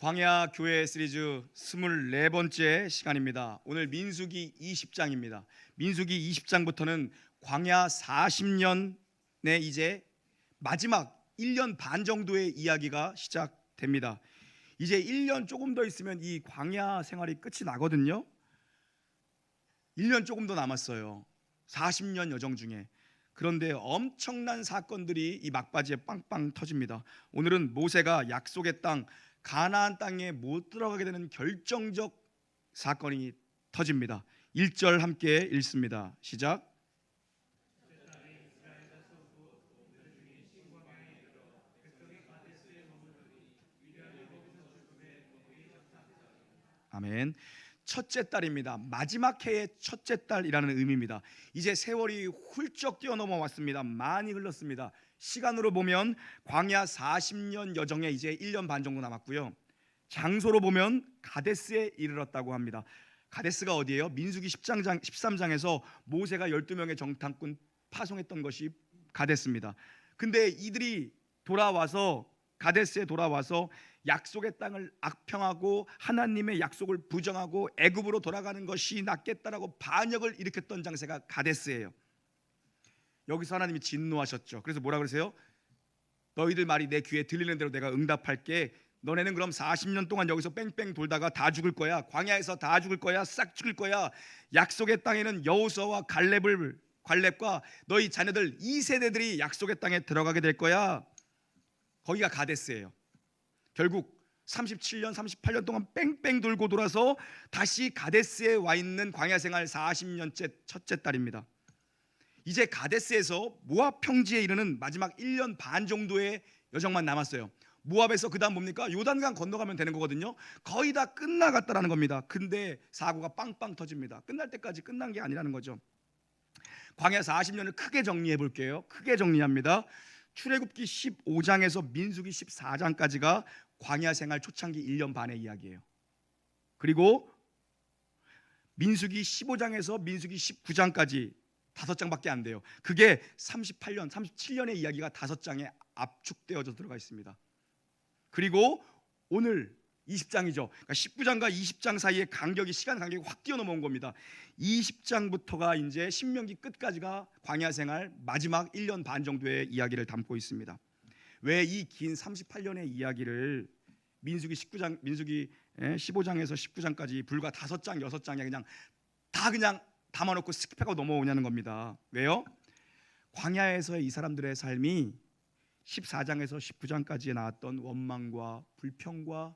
광야 교회 시리즈 24번째 시간입니다. 오늘 민수기 20장입니다. 민수기 20장부터는 광야 40년의 이제 마지막 1년 반 정도의 이야기가 시작됩니다. 이제 1년 조금 더 있으면 이 광야 생활이 끝이 나거든요. 1년 조금 더 남았어요. 40년 여정 중에. 그런데 엄청난 사건들이 이 막바지에 빵빵 터집니다. 오늘은 모세가 약속의 땅 가나안 땅에 못 들어가게 되는 결정적 사건이 터집니다. 1절 함께 읽습니다. 시작. 아멘. 첫째 딸입니다. 마지막 해의 첫째 딸이라는 의미입니다. 이제 세월이 훌쩍 뛰어넘어 왔습니다. 많이 흘렀습니다. 시간으로 보면 광야 40년 여정에 이제 1년 반 정도 남았고요. 장소로 보면 가데스에 이르렀다고 합니다. 가데스가 어디예요? 민수기 13장에서 모세가 12명의 정탐꾼 파송했던 것이 가데스입니다. 근데 이들이 돌아와서 가데스에 돌아와서 약속의 땅을 악평하고 하나님의 약속을 부정하고 애굽으로 돌아가는 것이 낫겠다라고 반역을 일으켰던 장세가 가데스예요. 여기서 하나님이 진노하셨죠. 그래서 뭐라 그러세요? 너희들 말이 내 귀에 들리는 대로 내가 응답할게. 너네는 그럼 40년 동안 여기서 뺑뺑 돌다가 다 죽을 거야. 광야에서 다 죽을 거야. 싹 죽을 거야. 약속의 땅에는 여호수아와 갈렙과 너희 자녀들 2세대들이 약속의 땅에 들어가게 될 거야. 거기가 가데스예요. 결국 37년 38년 동안 뺑뺑 돌고 돌아서 다시 가데스에 와 있는 광야 생활 40년째 첫째 딸입니다. 이제 가데스에서 모압 평지에 이르는 마지막 1년 반 정도의 여정만 남았어요. 모압에서 그 다음 뭡니까? 요단강 건너가면 되는 거거든요. 거의 다 끝나갔다라는 겁니다. 근데 사고가 빵빵 터집니다. 끝날 때까지 끝난 게 아니라는 거죠. 광야 40년을 크게 정리해 볼게요. 크게 정리합니다. 출애굽기 15장에서 민수기 14장까지가 광야 생활 초창기 1년 반의 이야기예요. 그리고 민수기 15장에서 민수기 19장까지 5장밖에 안 돼요. 그게 38년, 37년의 이야기가 5장에 압축되어져 들어가 있습니다. 그리고 오늘 20장이죠. 그러니까 19장과 20장 사이의 시간 간격이 확 뛰어넘어온 겁니다. 20장부터가 이제 신명기 끝까지가 광야 생활 마지막 1년 반 정도의 이야기를 담고 있습니다. 왜 이 긴 38년의 이야기를 민수기 15장에서 19장까지 불과 5장, 6장에 그냥 담아놓고 스킵하고 넘어오냐는 겁니다. 왜요? 광야에서의 이 사람들의 삶이 14장에서 19장까지에 나왔던 원망과 불평과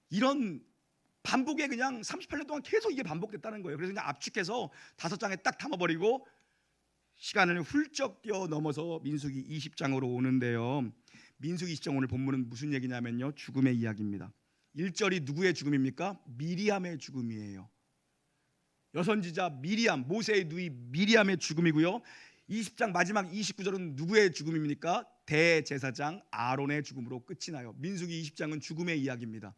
이런 반복에 그냥 38년 동안 계속 이게 반복됐다는 거예요. 그래서 그냥 압축해서 5장에 딱 담아버리고 시간을 훌쩍 뛰어넘어서 민수기 20장으로 오는데요. 민수기 20장 오늘 본문은 무슨 얘기냐면요, 죽음의 이야기입니다. 1절이 누구의 죽음입니까? 미리암의 죽음이에요. 여선지자 미리암, 모세의 누이 미리암의 죽음이고요. 20장 마지막 29절은 누구의 죽음입니까? 대제사장 아론의 죽음으로 끝이 나요. 민수기 20장은 죽음의 이야기입니다.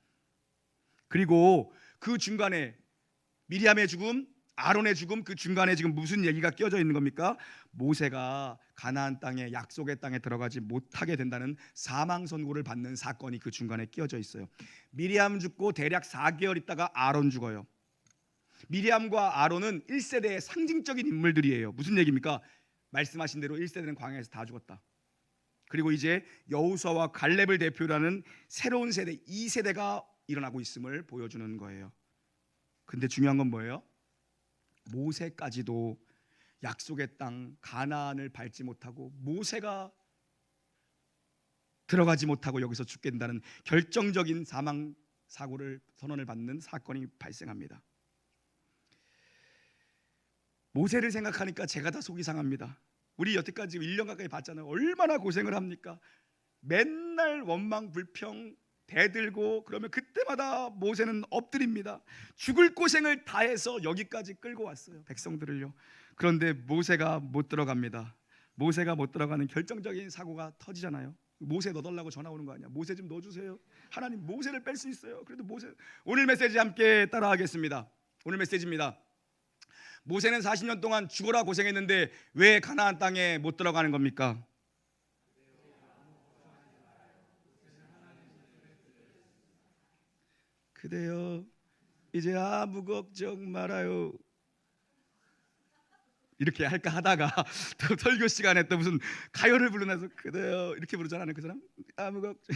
그리고 그 중간에 미리암의 죽음, 아론의 죽음, 그 중간에 지금 무슨 얘기가 끼어져 있는 겁니까? 모세가 가나안 땅에 약속의 땅에 들어가지 못하게 된다는 사망 선고를 받는 사건이 그 중간에 끼어져 있어요. 미리암 죽고 대략 4개월 있다가 아론 죽어요. 미리암과 아론은 1세대의 상징적인 인물들이에요. 무슨 얘기입니까? 말씀하신 대로 1세대는 광야에서 다 죽었다. 그리고 이제 여호수아와 갈렙을 대표로 하는 새로운 세대 2세대가 일어나고 있음을 보여주는 거예요. 근데 중요한 건 뭐예요? 모세까지도 약속의 땅 가나안을 밟지 못하고 모세가 들어가지 못하고 여기서 죽게 된다는 결정적인 사망 사고를 선언을 받는 사건이 발생합니다. 모세를 생각하니까 제가 다 속이 상합니다. 우리 여태까지 1년 가까이 봤잖아요. 얼마나 고생을 합니까? 맨날 원망 불평 대들고 그러면 그때마다 모세는 엎드립니다. 죽을 고생을 다해서 여기까지 끌고 왔어요, 백성들을요. 그런데 모세가 못 들어갑니다. 모세가 못 들어가는 결정적인 사고가 터지잖아요. 모세 넣어달라고 전화 오는 거 아니야? 모세 좀 넣어주세요. 하나님 모세를 뺄 수 있어요. 그래도 모세. 오늘 메시지 함께 따라하겠습니다. 오늘 메시지입니다. 모세는 40년 동안 죽어라 고생했는데 왜 가나안 땅에 못 들어가는 겁니까? 그대여 이제 아무 걱정 말아요. 이렇게 할까 하다가 또 설교 시간에 또 무슨 가요를 부르면서 그대여 이렇게 부르잖아요. 그 사람 아무 걱정.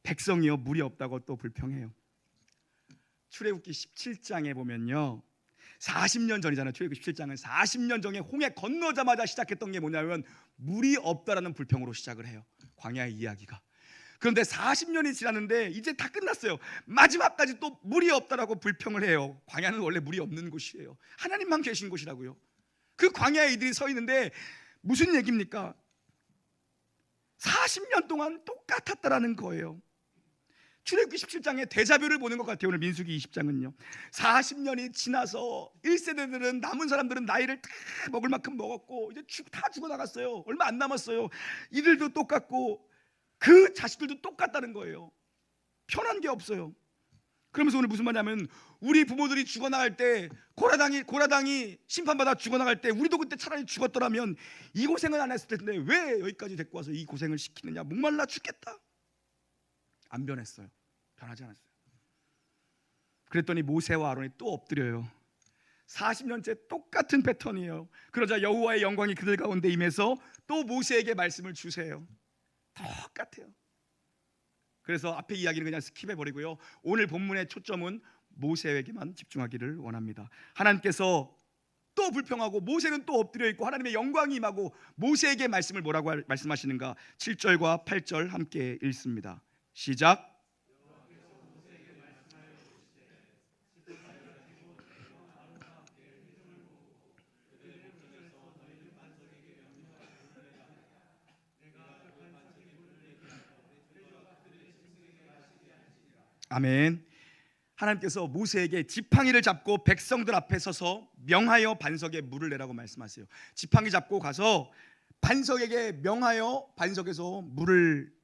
백성이요 물이 없다고 또 불평해요. 출애굽기 17장에 보면요, 40년 전이잖아요. 출애굽기 17장은 40년 전에 홍해 건너자마자 시작했던 게 뭐냐면 물이 없다라는 불평으로 시작을 해요, 광야의 이야기가. 그런데 40년이 지났는데 이제 다 끝났어요. 마지막까지 또 물이 없다라고 불평을 해요. 광야는 원래 물이 없는 곳이에요. 하나님만 계신 곳이라고요. 그 광야에 이들이 서 있는데 무슨 얘기입니까? 40년 동안 똑같았다라는 거예요. 출애굽기 17장에 데자뷰를 보는 것 같아요. 오늘 민수기 20장은요 40년이 지나서 1세대들은, 남은 사람들은 나이를 다 먹을 만큼 먹었고 이제 다 죽어나갔어요. 얼마 안 남았어요. 이들도 똑같고 그 자식들도 똑같다는 거예요. 편한 게 없어요. 그러면서 오늘 무슨 말이냐면 우리 부모들이 죽어나갈 때 고라당이 심판받아 죽어나갈 때 우리도 그때 차라리 죽었더라면 이 고생은 안 했을 텐데 왜 여기까지 데리고 와서 이 고생을 시키느냐. 목말라 죽겠다. 안 변했어요. 변하지 않았어요. 그랬더니 모세와 아론이 또 엎드려요. 40년째 똑같은 패턴이에요. 그러자 여호와의 영광이 그들 가운데 임해서 또 모세에게 말씀을 주세요. 똑같아요. 그래서 앞에 이야기는 그냥 스킵해버리고요, 오늘 본문의 초점은 모세에게만 집중하기를 원합니다. 하나님께서 또 불평하고 모세는 또 엎드려 있고 하나님의 영광이 임하고 모세에게 말씀을 뭐라고 말씀하시는가. 7절과 8절 함께 읽습니다. 시작. 아멘. 하나님께서 모세에게 지팡이를 잡고 백성들 앞에 서서 명하여 반석에 물을 내라고 말씀하세요. 지팡이 잡고 가서 반석에게 명하여 반석에서 물을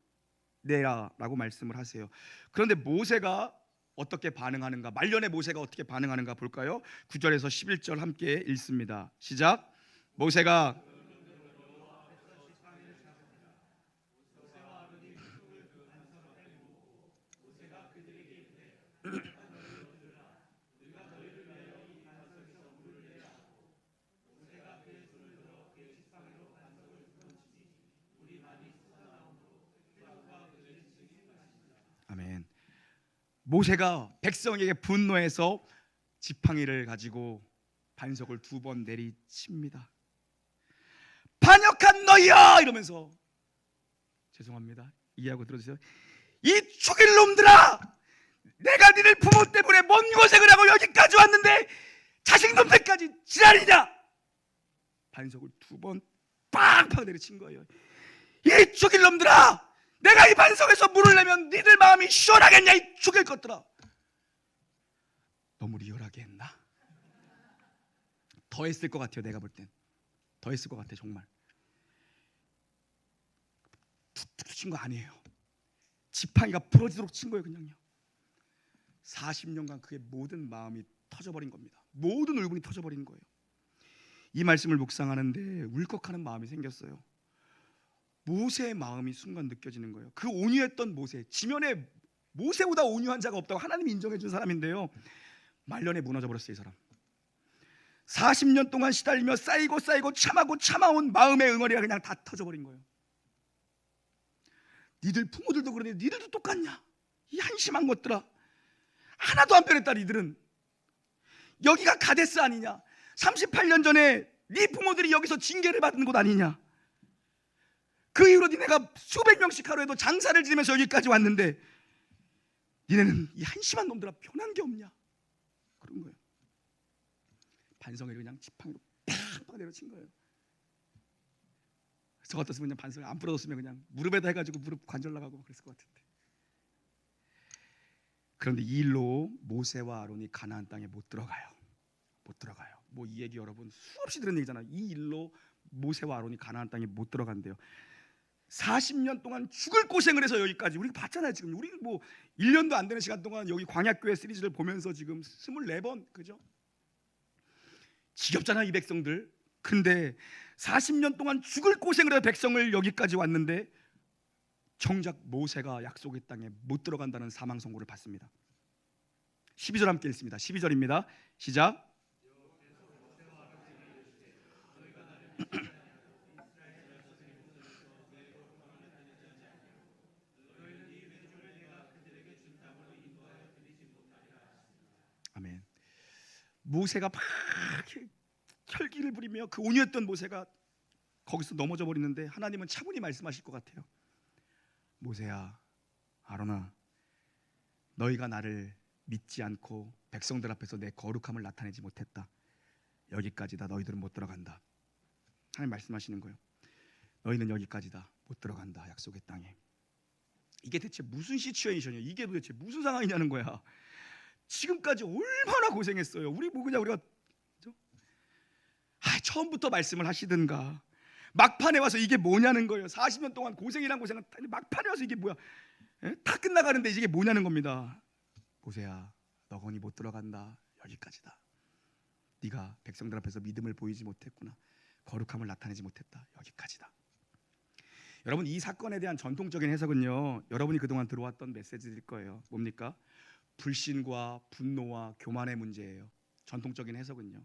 내라라고 말씀을 하세요. 그런데 모세가 어떻게 반응하는가, 말년의 모세가 어떻게 반응하는가 볼까요? 9절에서 11절 함께 읽습니다. 시작. 모세가 아멘. 모세가 백성에게 분노해서 지팡이를 가지고 반석을 2번 내리칩니다. 반역한 너희야 이러면서, 죄송합니다, 이해하고 들어주세요. 이 죽일 놈들아, 내가 니들 부모 때문에 먼 고생을 하고 여기까지 왔는데 자식놈 때까지 지랄이냐. 반석을 2번 빡빡 내리친 거예요. 이 죽일 놈들아, 내가 이 반석에서 물을 내면 니들 마음이 시원하겠냐 이 죽일 것들아. 너무 리얼하게 했나? 더 했을 것 같아요. 내가 볼 땐 더 했을 것 같아. 정말 툭툭 친 거 아니에요. 지팡이가 부러지도록 친 거예요. 그냥요. 40년간 그의 모든 마음이 터져버린 겁니다. 모든 울분이 터져버린 거예요. 이 말씀을 묵상하는데 울컥하는 마음이 생겼어요. 모세의 마음이 순간 느껴지는 거예요. 그 온유했던 모세, 지면에 모세보다 온유한 자가 없다고 하나님이 인정해 준 사람인데요, 말년에 무너져 버렸어요. 이 사람 40년 동안 시달리며 쌓이고 참아고 참아온 마음의 응어리가 그냥 다 터져버린 거예요. 니들 부모들도 그러는데 니들도 똑같냐 이 한심한 것들아. 하나도 안 변했다. 니들은 여기가 가데스 아니냐. 38년 전에 네 부모들이 여기서 징계를 받은 곳 아니냐. 그 이후로 니네가 수백 명씩 하루에도 장사를 지내면서 여기까지 왔는데 니네는 이 한심한 놈들아 변한 게 없냐. 그런 거예요. 반성을 그냥 지팡이로 팍팍 내려친 거예요. 저 같았으면 그냥 반성을 안 부러졌으면 그냥 무릎에다 해가지고 무릎 관절 나가고 그랬을 것 같은데. 그런데 이 일로 모세와 아론이 가나안 땅에 못 들어가요. 못 들어가요. 뭐 이 얘기 여러분 수없이 들은 얘기잖아요. 이 일로 모세와 아론이 가나안 땅에 못 들어간대요. 40년 동안 죽을 고생을 해서 여기까지, 우리 봤잖아요. 지금 우리 뭐 1년도 안 되는 시간 동안 여기 광야교회 시리즈를 보면서 지금 24번, 그죠? 지겹잖아 이 백성들. 근데 40년 동안 죽을 고생을 해서 백성을 여기까지 왔는데 정작 모세가 약속의 땅에 못 들어간다는 사망 선고를 받습니다. 12절 함께 읽습니다. 12절입니다. 시작. 아멘. 모세가 막 혈기를 부리며 그 온유했던 모세가 거기서 넘어져 버리는데 하나님은 차분히 말씀하실 것 같아요. 모세야, 아론아, 너희가 나를 믿지 않고 백성들 앞에서 내 거룩함을 나타내지 못했다. 여기까지다. 너희들은 못 들어간다. 하나님 말씀하시는 거예요. 너희는 여기까지다. 못 들어간다. 약속의 땅에. 이게 대체 무슨 시츄에이션이야? 이게 도대체 무슨 상황이냐는 거야. 지금까지 얼마나 고생했어요. 우리가 처음부터 말씀을 하시든가. 막판에 와서 이게 뭐냐는 거예요. 40년 동안 고생이란 고생은 막판에 와서 이게 뭐야? 다 끝나가는데 이게 뭐냐는 겁니다. 모세야, 너 거기 못 들어간다. 여기까지다. 네가 백성들 앞에서 믿음을 보이지 못했구나. 거룩함을 나타내지 못했다. 여기까지다. 여러분, 이 사건에 대한 전통적인 해석은요, 여러분이 그동안 들어왔던 메시지일 거예요. 뭡니까? 불신과 분노와 교만의 문제예요. 전통적인 해석은요.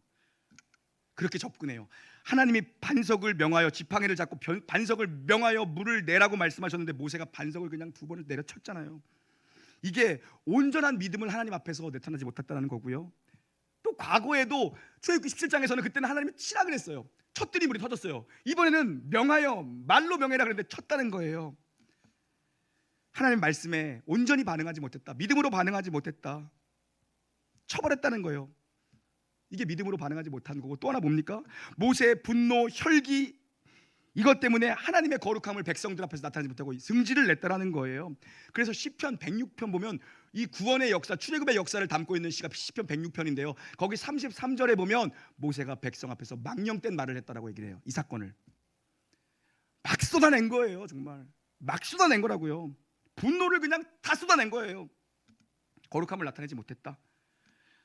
그렇게 접근해요. 하나님이 반석을 명하여 지팡이를 잡고 반석을 명하여 물을 내라고 말씀하셨는데 모세가 반석을 그냥 2번을 내려쳤잖아요. 이게 온전한 믿음을 하나님 앞에서 나타나지 못했다는 거고요. 또 과거에도 출애굽기 17장에서는 그때는 하나님이 치라 그랬어요. 쳤더니 물이 터졌어요. 이번에는 명하여 말로 명해라 그랬는데 쳤다는 거예요. 하나님 말씀에 온전히 반응하지 못했다. 믿음으로 반응하지 못했다. 쳐버렸다는 거예요. 이게 믿음으로 반응하지 못한 거고, 또 하나 뭡니까? 모세의 분노, 혈기, 이것 때문에 하나님의 거룩함을 백성들 앞에서 나타내지 못하고 승질을 냈다라는 거예요. 그래서 시편 106편 보면 이 구원의 역사, 출애굽의 역사를 담고 있는 시가 시편 106편인데요. 거기 33절에 보면 모세가 백성 앞에서 망령된 말을 했다라고 얘기를 해요. 이 사건을 막 쏟아낸 거예요. 정말 막 쏟아낸 거라고요. 분노를 그냥 다 쏟아낸 거예요. 거룩함을 나타내지 못했다.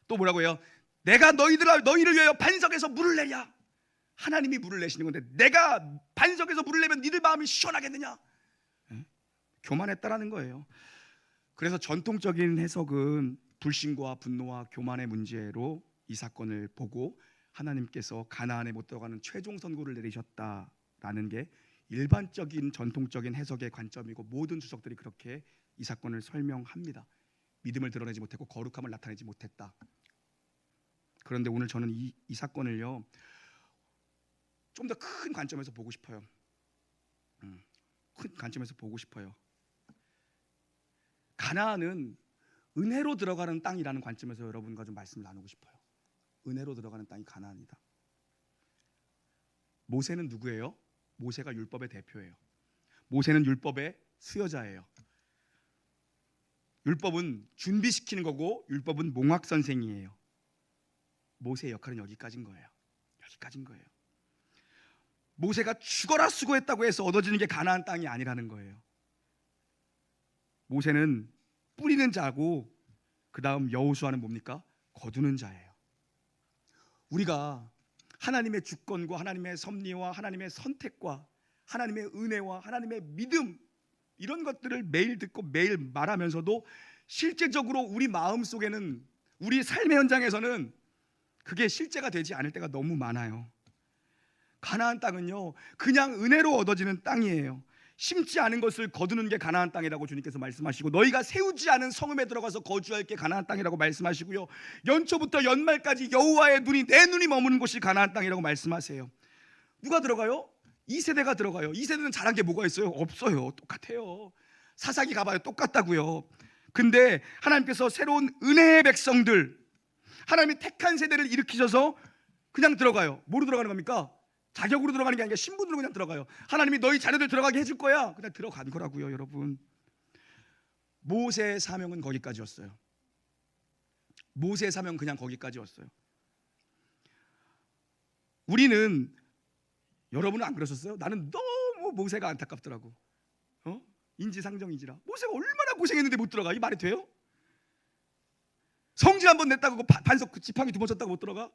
또 뭐라고 해요? 내가 너희를 위하여 반석에서 물을 내랴. 하나님이 물을 내시는 건데 내가 반석에서 물을 내면 니들 마음이 시원하겠느냐? 교만했다라는 거예요. 그래서 전통적인 해석은 불신과 분노와 교만의 문제로 이 사건을 보고 하나님께서 가나안에 못 들어가는 최종 선고를 내리셨다라는 게 일반적인 전통적인 해석의 관점이고, 모든 주석들이 그렇게 이 사건을 설명합니다. 믿음을 드러내지 못했고 거룩함을 나타내지 못했다. 그런데 오늘 저는 이 사건을요, 좀 더 큰 관점에서 보고 싶어요. 큰 관점에서 보고 싶어요. 가나안은 은혜로 들어가는 땅이라는 관점에서 여러분과 좀 말씀을 나누고 싶어요. 은혜로 들어가는 땅이 가나안이다. 모세는 누구예요? 모세가 율법의 대표예요. 모세는 율법의 수여자예요. 율법은 준비시키는 거고 율법은 몽학 선생이에요. 모세의 역할은 여기까지인 거예요. 여기까지인 거예요. 모세가 죽어라 수고했다고 해서 얻어지는 게 가나안 땅이 아니라는 거예요. 모세는 뿌리는 자고 그 다음 여호수아는 뭡니까? 거두는 자예요. 우리가 하나님의 주권과 하나님의 섭리와 하나님의 선택과 하나님의 은혜와 하나님의 믿음, 이런 것들을 매일 듣고 매일 말하면서도 실제적으로 우리 마음속에는, 우리 삶의 현장에서는 그게 실제가 되지 않을 때가 너무 많아요. 가나안 땅은요, 그냥 은혜로 얻어지는 땅이에요. 심지 않은 것을 거두는 게 가나안 땅이라고 주님께서 말씀하시고, 너희가 세우지 않은 성읍에 들어가서 거주할 게 가나안 땅이라고 말씀하시고요, 연초부터 연말까지 여호와의 눈이, 내 눈이 머무는 곳이 가나안 땅이라고 말씀하세요. 누가 들어가요? 2세대가 들어가요. 2세대는 잘한 게 뭐가 있어요? 없어요. 똑같아요. 사사기 가봐요. 똑같다고요. 근데 하나님께서 새로운 은혜의 백성들, 하나님이 택한 세대를 일으키셔서 그냥 들어가요. 뭐로 들어가는 겁니까? 자격으로 들어가는 게 아니라 신분으로 그냥 들어가요. 하나님이 너희 자녀들 들어가게 해줄 거야. 그냥 들어간 거라고요, 여러분. 모세의 사명은 거기까지였어요. 모세의 사명은 그냥 거기까지였어요. 우리는, 여러분은 안 그러셨어요? 나는 너무 모세가 안타깝더라고. 인지상정이지라. 모세가 얼마나 고생했는데 못 들어가. 이 말이 돼요? 성질 한번 냈다고 반석 지팡이 2번 쳤다고 못 들어가?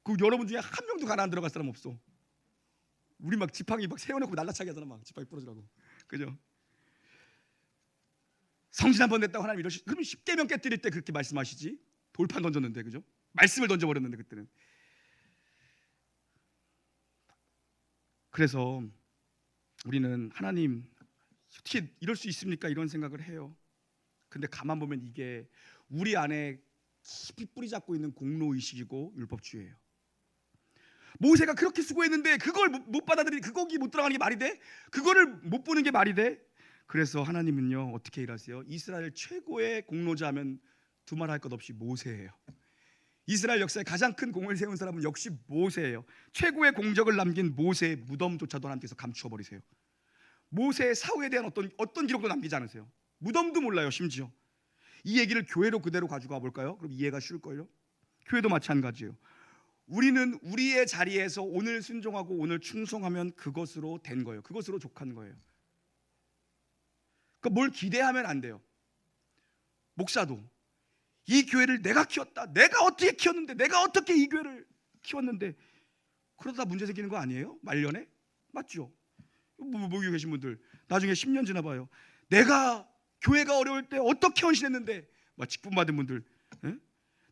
그 여러분 중에 한 명도 가나안 들어갈 사람 없어. 우리 막 지팡이 막 세워놓고 날라차게 하잖아. 막 지팡이 부러지라고. 그죠? 성신 한번 냈다고 하나님 이러시, 그러면 10계명 깨뜨릴 때 그렇게 말씀하시지? 돌판 던졌는데, 그죠? 말씀을 던져버렸는데 그때는. 그래서 우리는 하나님 어떻게 이럴 수 있습니까? 이런 생각을 해요. 근데 가만 보면 이게 우리 안에 깊이 뿌리 잡고 있는 공로의식이고 율법주의예요. 모세가 그렇게 수고했는데 그걸 못 받아들이, 그 거기 못 들어가는 게 말이 돼? 그거를 못 보는 게 말이 돼? 그래서 하나님은요 어떻게 일하세요? 이스라엘 최고의 공로자 하면 두말할 것 없이 모세예요. 이스라엘 역사에 가장 큰 공을 세운 사람은 역시 모세예요. 최고의 공적을 남긴 모세의 무덤조차도 하나님께서 감추어 버리세요. 모세의 사후에 대한 어떤 기록도 남기지 않으세요. 무덤도 몰라요. 심지어 이 얘기를 교회로 그대로 가져가 볼까요? 그럼 이해가 쉬울걸요? 교회도 마찬가지예요. 우리는 우리의 자리에서 오늘 순종하고 오늘 충성하면 그것으로 된 거예요. 그것으로 족한 거예요. 그러니까 뭘 기대하면 안 돼요. 목사도 이 교회를 내가 키웠다, 내가 어떻게 키웠는데, 내가 어떻게 이 교회를 키웠는데, 그러다 문제 생기는 거 아니에요? 말년에? 맞죠? 모이고 계신 분들 나중에 10년 지나 봐요. 내가 교회가 어려울 때 어떻게 헌신했는데, 막 직분 받은 분들, 에?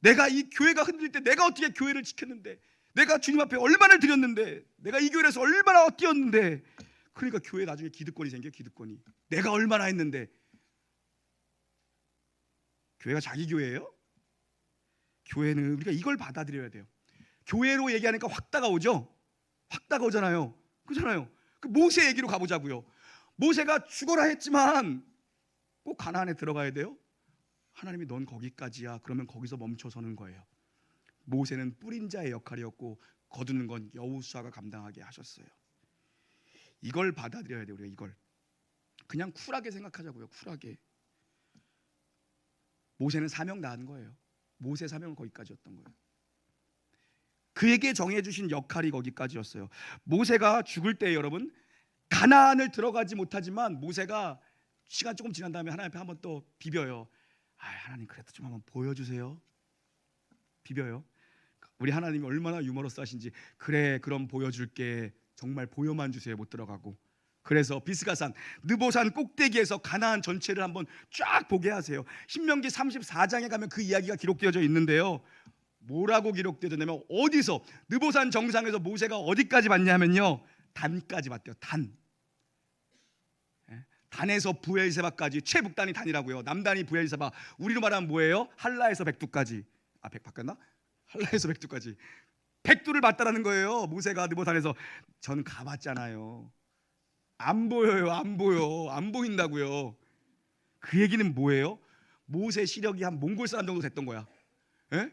내가 이 교회가 흔들릴 때 내가 어떻게 교회를 지켰는데, 내가 주님 앞에 얼마나 드렸는데, 내가 이 교회에서 얼마나 뛰었는데. 그러니까 교회 나중에 기득권이 생겨요. 기득권이. 내가 얼마나 했는데. 교회가 자기 교회예요? 교회는 우리가 이걸 받아들여야 돼요. 교회로 얘기하니까 확 다가오죠? 확 다가오잖아요. 그렇잖아요. 그 모세 얘기로 가보자고요. 모세가 죽어라 했지만 꼭 가나안에 들어가야 돼요? 하나님이 넌 거기까지야. 그러면 거기서 멈춰서는 거예요. 모세는 뿌린 자의 역할이었고 거두는 건 여호수아가 감당하게 하셨어요. 이걸 받아들여야 돼요. 우리가 이걸 그냥 쿨하게 생각하자고요. 쿨하게. 모세는 사명 나은 거예요. 모세 사명은 거기까지였던 거예요. 그에게 정해주신 역할이 거기까지였어요. 모세가 죽을 때 여러분 가나안을 들어가지 못하지만 모세가 시간 조금 지난 다음에 하나님 앞에 한번 또 비벼요. 하나님 그래도 좀 한번 보여주세요. 비벼요. 우리 하나님이 얼마나 유머러스하신지. 그래 그럼 보여줄게. 정말 보여만 주세요. 못 들어가고. 그래서 비스가산 느보산 꼭대기에서 가나안 전체를 한번 쫙 보게 하세요. 신명기 34장에 가면 그 이야기가 기록되어져 있는데요. 뭐라고 기록되었냐면 어디서 느보산 정상에서 모세가 어디까지 봤냐면요. 단까지 봤대요. 단. 단에서 부엘세바까지. 최북단이 단이라고요. 남단이 부엘세바. 우리로 말하면 뭐예요? 한라에서 백두까지. 백 바뀌었나? 한라에서 백두까지. 백두를 봤다라는 거예요. 모세가 느보산에서. 전 가봤잖아요. 안 보여요. 안 보여. 안 보인다고요. 그 얘기는 뭐예요? 모세 시력이 한 몽골 사람 정도 됐던 거야. 에?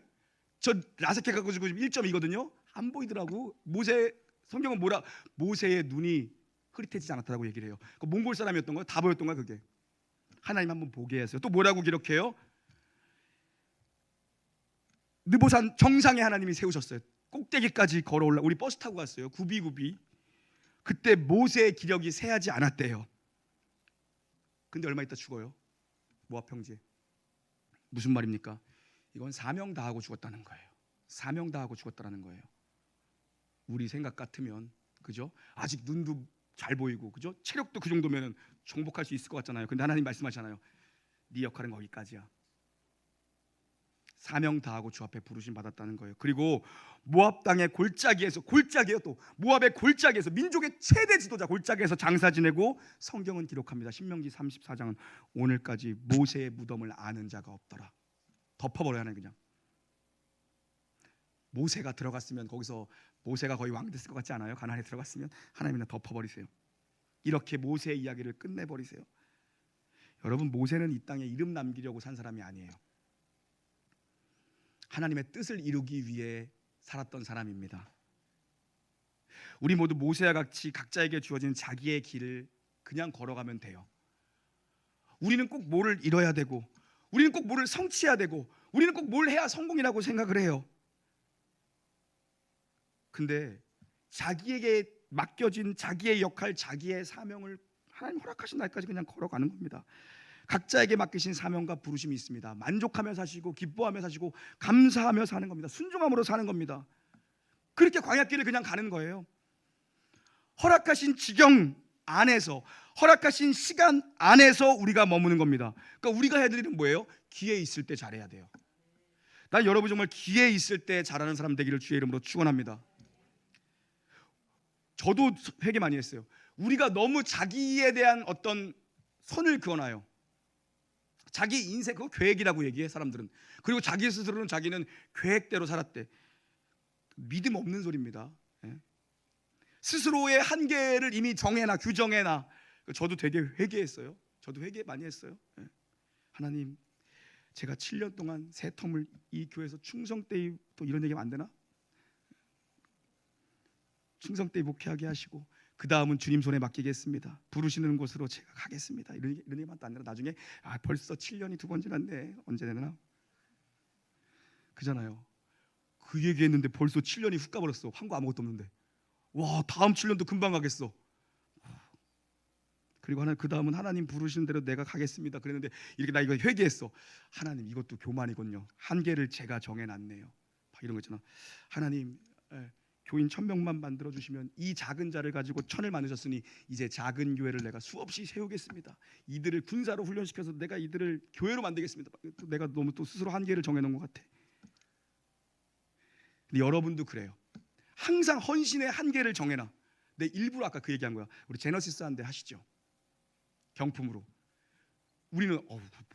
저 라섹해 갖고 지금 1.2거든요. 안 보이더라고. 모세 성경은 뭐라? 모세의 눈이 흐릿해지지 않았다고 얘기를 해요. 그 몽골 사람이었던 거야. 다 보였던 거야 그게. 하나님 한번 보게 했어요. 또 뭐라고 기록해요? 느보산 정상에 하나님이 세우셨어요. 꼭대기까지 걸어 올라. 우리 버스 타고 갔어요. 굽이굽이. 그때 모세의 기력이 세하지 않았대요. 근데 얼마 있다 죽어요. 모압 평지에. 무슨 말입니까? 이건 사명 다하고 죽었다는 거예요. 사명 다하고 죽었다는 거예요. 우리 생각 같으면 그죠? 아직 눈도 잘 보이고 그죠? 체력도 그 정도면 정복할 수 있을 것 같잖아요. 근데 하나님 말씀하잖아요. 네 역할은 거기까지야. 사명 다하고 주 앞에 부르심 받았다는 거예요. 그리고 모압 땅의 골짜기에서, 골짜기예요. 또 모압의 골짜기에서, 민족의 최대 지도자 골짜기에서 장사 지내고 성경은 기록합니다. 신명기 34장은 오늘까지 모세의 무덤을 아는 자가 없더라. 덮어버려야 하네. 그냥 모세가 들어갔으면 거기서 모세가 거의 왕 됐을 것 같지 않아요? 가나안에 들어갔으면 하나님이 덮어버리세요. 이렇게 모세의 이야기를 끝내버리세요. 여러분 모세는 이 땅에 이름 남기려고 산 사람이 아니에요. 하나님의 뜻을 이루기 위해 살았던 사람입니다. 우리 모두 모세와 같이 각자에게 주어진 자기의 길을 그냥 걸어가면 돼요. 우리는 꼭 뭐를 이뤄야 되고, 우리는 꼭 뭐를 성취해야 되고, 우리는 꼭 뭘 해야 성공이라고 생각을 해요. 근데 자기에게 맡겨진 자기의 역할, 자기의 사명을 하나님 허락하신 날까지 그냥 걸어가는 겁니다. 각자에게 맡기신 사명과 부르심이 있습니다. 만족하며 사시고 기뻐하며 사시고 감사하며 사는 겁니다. 순종함으로 사는 겁니다. 그렇게 광야길을 그냥 가는 거예요. 허락하신 지경 안에서, 허락하신 시간 안에서 우리가 머무는 겁니다. 그러니까 우리가 해야 될 일은 뭐예요? 기회 있을 때 잘해야 돼요. 난 여러분 정말 기회 있을 때 잘하는 사람 되기를 주의 이름으로 축원합니다. 저도 회개 많이 했어요. 우리가 너무 자기에 대한 어떤 선을 그어놔요. 자기 인생, 그거 계획이라고 얘기해 사람들은. 그리고 자기 스스로는 자기는 계획대로 살았대. 믿음 없는 소리입니다. 스스로의 한계를 이미 정해놔, 규정해놔. 저도 되게 회개했어요. 저도 회개 많이 했어요. 하나님, 제가 7년 동안 새 텀을 이 교회에서 충성되이, 또 이런 얘기하면 안 되나? 충성되이 목회하게 하시고 그 다음은 주님 손에 맡기겠습니다. 부르시는 곳으로 제가 가겠습니다. 이런 얘기만 또 안 되나? 나중에 벌써 7년이 2번 지났네. 언제 되나? 그잖아요. 그 얘기했는데 벌써 7년이 훅 가버렸어. 한 거 아무것도 없는데. 와, 다음 7년도 금방 가겠어. 그리고 그 다음은 하나님 부르시는 대로 내가 가겠습니다. 그랬는데 이렇게 나 이거 회개했어. 하나님, 이것도 교만이군요. 한계를 제가 정해놨네요. 이런 거 있잖아. 하나님, 교인 1000명만 만들어 주시면 이 작은 자를 가지고 1000을 만드셨으니 이제 작은 교회를 내가 수없이 세우겠습니다. 이들을 군사로 훈련시켜서 내가 이들을 교회로 만들겠습니다. 내가 너무 또 스스로 한계를 정해놓은 것 같아. 근데 여러분도 그래요. 항상 헌신의 한계를 정해놔. 내 일부러 아까 그 얘기한 거야. 우리 제너시스 한데 하시죠. 경품으로. 우리는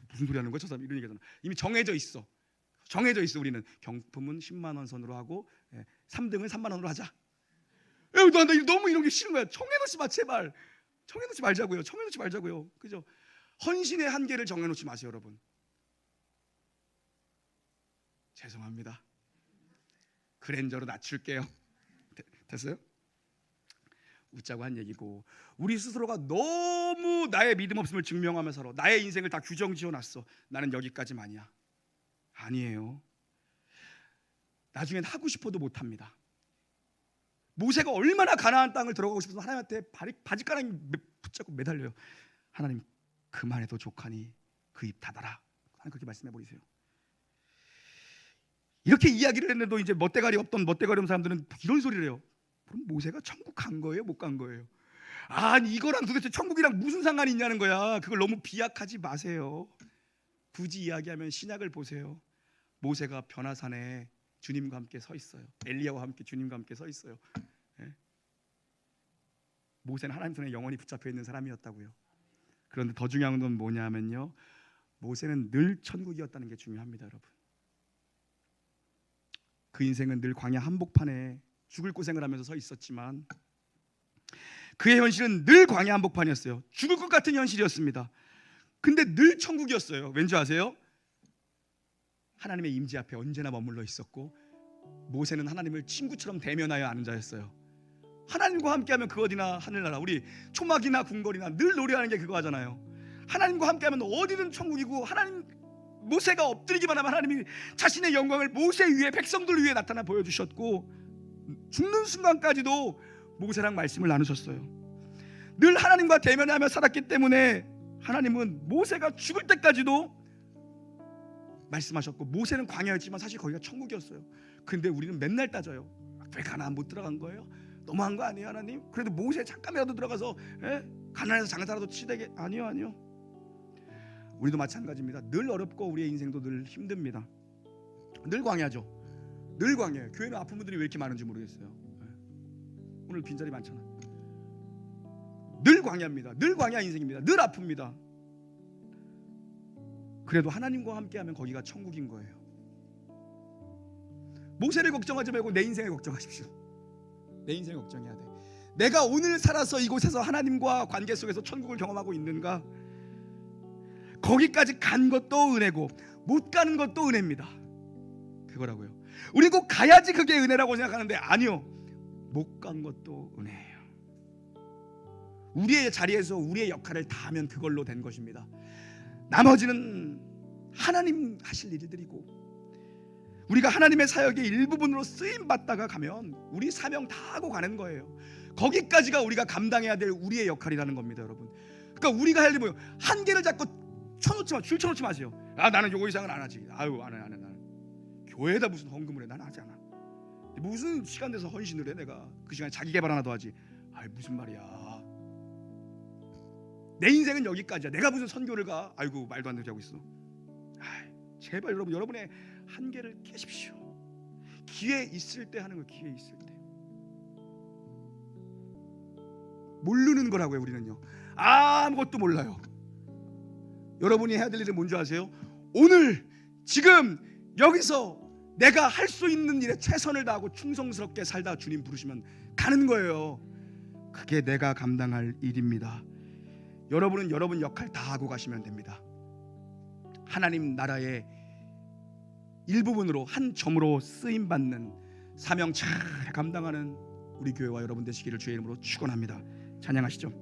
무슨 소리 하는 거야 저 사람, 이런 얘기하잖아. 이미 정해져 있어. 우리는 경품은 10만 원 선으로 하고 3등은 3만 원으로 하자. 나 너무 이런 게 싫은 거야. 정해놓지 마, 제발. 정해놓지 말자고요. 그죠? 헌신의 한계를 정해놓지 마세요, 여러분. 죄송합니다. 그랜저로 낮출게요. 됐어요? 웃자고 한 얘기고, 우리 스스로가 너무 나의 믿음 없음을 증명하며 살아. 나의 인생을 다 규정 지어놨어. 나는 여기까지만이야. 아니에요. 나중엔 하고 싶어도 못합니다. 모세가 얼마나 가나안 땅을 들어가고 싶어서 하나님한테 바지가랑이 붙잡고 매달려요. 하나님, 그만해도 족하니 그 입 닫아라. 하나님 그렇게 말씀해 버리세요. 이렇게 이야기를 했는데도 이제 멋대가리 없는 사람들은 이런 소리를 해요. 그럼 모세가 천국 간 거예요? 못 간 거예요? 아니, 이거랑 도대체 천국이랑 무슨 상관이 있냐는 거야. 그걸 너무 비약하지 마세요. 굳이 이야기하면 신약을 보세요. 모세가 변화산에 주님과 함께 서 있어요. 엘리야와 함께 주님과 함께 서 있어요. 모세는 하나님 손에 영원히 붙잡혀 있는 사람이었다고요. 그런데 더 중요한 건 뭐냐면요, 모세는 늘 천국이었다는 게 중요합니다, 여러분. 그 인생은 늘 광야 한복판에 죽을 고생을 하면서 서 있었지만 그의 현실은 늘 광야 한복판이었어요. 죽을 것 같은 현실이었습니다. 근데 늘 천국이었어요. 왠지 아세요? 하나님의 임재 앞에 언제나 머물러 있었고, 모세는 하나님을 친구처럼 대면하여 아는 자였어요. 하나님과 함께하면 그 어디나 하늘나라. 우리 초막이나 궁궐이나 늘 노래하는 게 그거 하잖아요. 하나님과 함께하면 어디든 천국이고, 하나님, 모세가 엎드리기만 하면 하나님이 자신의 영광을 모세 위에, 백성들 위에 나타나 보여주셨고, 죽는 순간까지도 모세랑 말씀을 나누셨어요. 늘 하나님과 대면하며 살았기 때문에 하나님은 모세가 죽을 때까지도 말씀하셨고, 모세는 광야였지만 사실 거기가 천국이었어요. 근데 우리는 맨날 따져요. 왜 가나안 못 들어간 거예요? 너무한 거 아니에요, 하나님? 그래도 모세 잠깐이라도 들어가서 가나안에서 장사라도 치되게. 아니요. 우리도 마찬가지입니다. 늘 어렵고 우리의 인생도 늘 힘듭니다. 늘 광야죠. 늘 광야예요. 교회는 아픈 분들이 왜 이렇게 많은지 모르겠어요. 오늘 빈자리 많잖아. 늘 광야입니다. 늘 광야 인생입니다. 늘 아픕니다. 그래도 하나님과 함께하면 거기가 천국인 거예요. 모세를 걱정하지 말고 내 인생을 걱정하십시오. 내 인생을 걱정해야 돼. 내가 오늘 살아서 이곳에서 하나님과 관계 속에서 천국을 경험하고 있는가? 거기까지 간 것도 은혜고 못 가는 것도 은혜입니다. 그거라고요. 우리 꼭 가야지 그게 은혜라고 생각하는데 아니요, 못 간 것도 은혜예요. 우리의 자리에서 우리의 역할을 다하면 그걸로 된 것입니다. 나머지는 하나님 하실 일들이고, 우리가 하나님의 사역의 일부분으로 쓰임 받다가 가면 우리 사명 다 하고 가는 거예요. 거기까지가 우리가 감당해야 될 우리의 역할이라는 겁니다, 여러분. 그러니까 우리가 할 일이 뭐예요? 한계를 잡고 줄 쳐놓지 마세요. 나는 요거 이상은 안 하지. 안 해. 나는 교회에다 무슨 헌금을 해. 나는 하지 않아. 무슨 시간 돼서 헌신을 해. 내가 그 시간에 자기 개발 하나도 하지. 무슨 말이야. 내 인생은 여기까지야. 내가 무슨 선교를 가? 아이고 말도 안 되게 하고 있어. 제발 여러분, 여러분의 한계를 깨십시오. 기회 있을 때 하는 거, 기회 있을 때. 모르는 거라고요. 우리는요, 아무것도 몰라요. 여러분이 해야 될 일은 뭔지 아세요? 오늘 지금 여기서 내가 할 수 있는 일에 최선을 다하고 충성스럽게 살다 주님 부르시면 가는 거예요. 그게 내가 감당할 일입니다. 여러분은 여러분 역할 다 하고 가시면 됩니다. 하나님 나라의 일부분으로, 한 점으로 쓰임받는 사명 잘 감당하는 우리 교회와 여러분 되시기를 주의 이름으로 축원합니다. 찬양하시죠.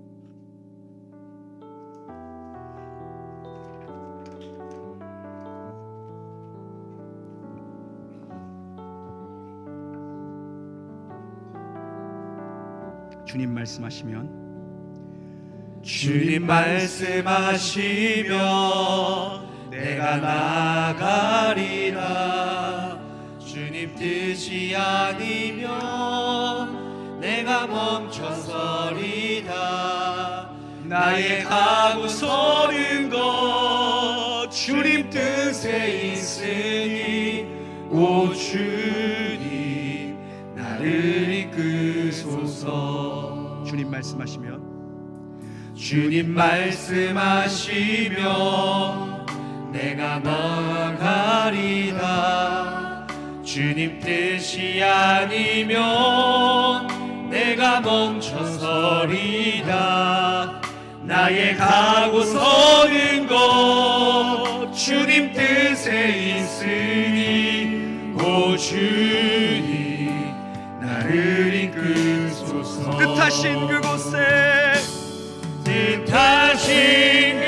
주님 말씀하시면, 주님 말씀하시면 내가 나가리라. 주님 뜻이 아니면 내가 멈춰서리다. 나의 가고 서는 것 주님 뜻에 있으니 오 주님 나를 이끄소서. 주님 말씀하시면, 주님 말씀하시면 내가 나가리다. 주님 뜻이 아니면 내가 멈춰서리다. 나의 가고 서는 것 주님 뜻에 있으니 오 주님 나를 이끄소서. 뜻하신 그곳에, 뜻하신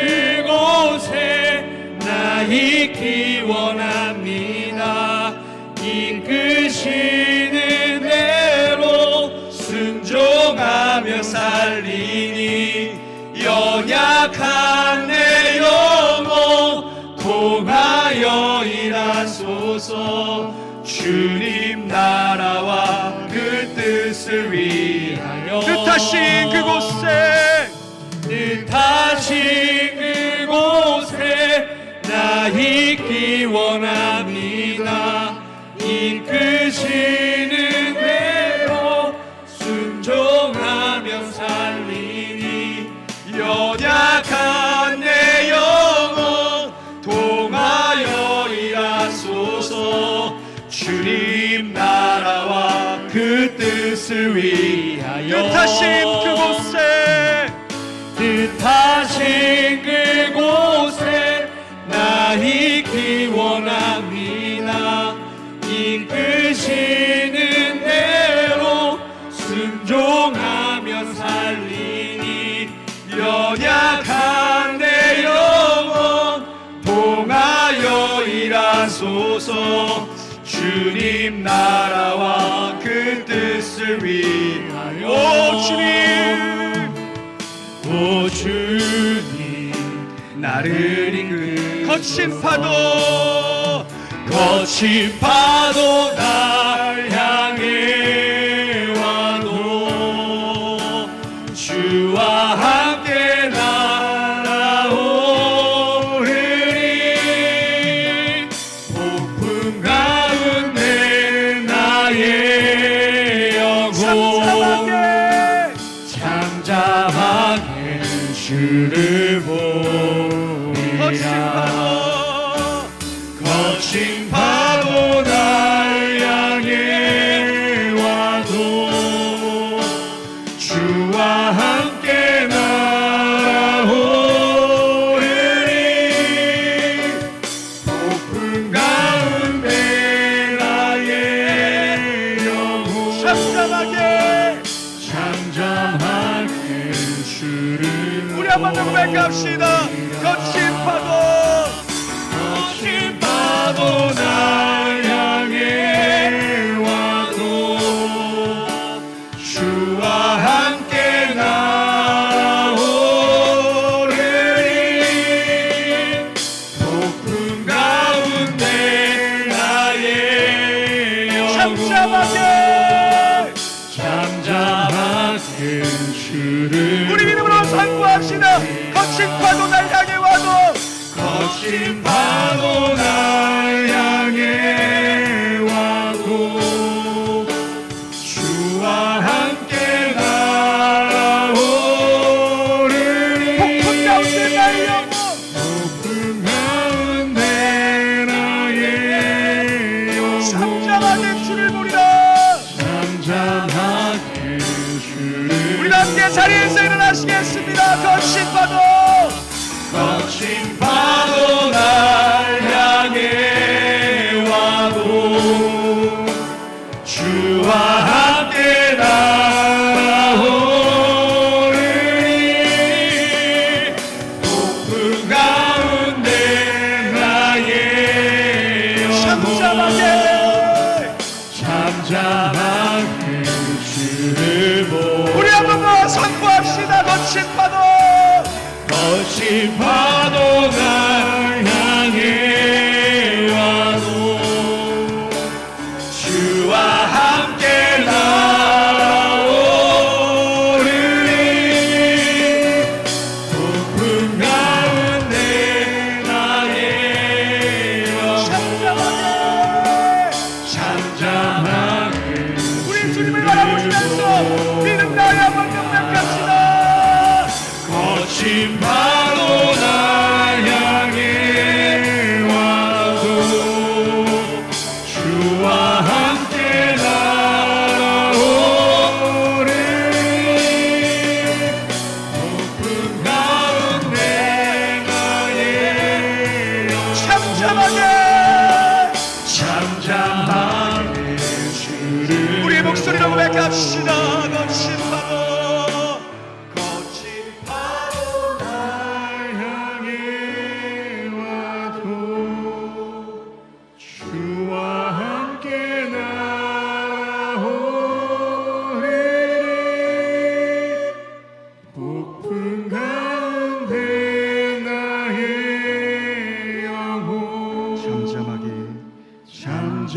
그곳에 나 있기 원합니다. 이끄시는 대로 순종하며 살리니 연약한 내 영혼 통하여 일하소서. 주님 나라와 그 뜻을 위하여 뜻하신 그곳에, 뜻하신 그곳에 나 있기 원합니다. 이끄시는 대로 순종하며 살리니 연약한 내 영혼 통하여 일하소서. 주님 나라와 그 뜻을 위하여 뜻하신 그곳에, 뜻하신 그곳에 나 있기 원합니다. 이끄시는 대로 순종하며 살리니 연약한 내 영혼 통하여 일하소서. 주님 나라와 그 뜻을 위하여 오 주님, 오 주님 나를 이끌 거친 파도, 거친 파도 날 향해 와도 주와 함께 날아오르리. 폭풍 가운데 나의 영혼 잠잠하게 주를 보리라. 거친 파도 날 향해 와도 주와 함께 날아오르리. 폭풍 가운데 나의 영혼 잠잠하게 주를 우리 한번 더 고백합시다. 거친 파도, 거친 파도 날 향해 와도 주와 함께 날아오르리. 폭풍 가운데 나의 영혼 잠잠하게 주를 우리 이름으로 선포합시다. 합시다. 거친 파도 날 향해 와도, 거친 파도 날 향해 와도 주와 함께 날아오르니 폭풍 가운데 나의 영혼, 높은 가운데 나의 영혼 잠잠하게 주를 보리라. 잠잠하게 주를 우리 함께 자리에서 일어나시겠습니다. 거친 파도, 거친 파도 날 향해 와도 주와 함께 날아오르니 높은 가운데 나의 영혼 잠잠하게 주를 보고 우리 한번 더 선포합시다. 거친 파도, 거친 파도 날 향해 와도 주와 함께 날아오르니 높은 가운데 나의 영혼 잠잠하게 우리 주님을 바라보시면서 믿음 나의 한번 명명합시다. 거친 파도 날 향해 와도 주와 함께 날아오르니 높은 가운데 나의 영혼 잠잠하게 주를 우리의 목소리로 고백합시다. 거친 파도, 거친 파도 날 향해 와도 주와 함께 날아오르니 높은 가운데 나의 영혼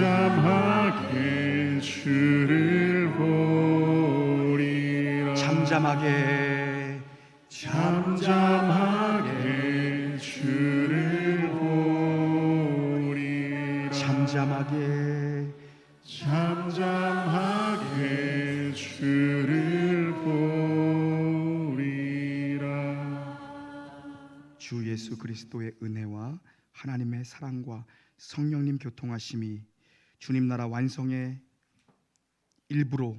잠잠하게 주를 보리라 잠잠하게 주를 보리라 잠잠하게 주를 보리라. 주 예수 그리스도의 은혜와 하나님의 사랑과 성령님 교통하심이 주님 나라 완성의 일부로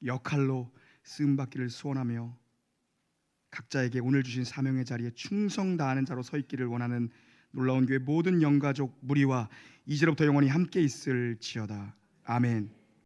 역할로 쓰임받기를 소원하며 각자에게 오늘 주신 사명의 자리에 충성 다하는 자로 서 있기를 원하는 놀라운 교회 모든 영가족 무리와 이제로부터 영원히 함께 있을지어다. 아멘.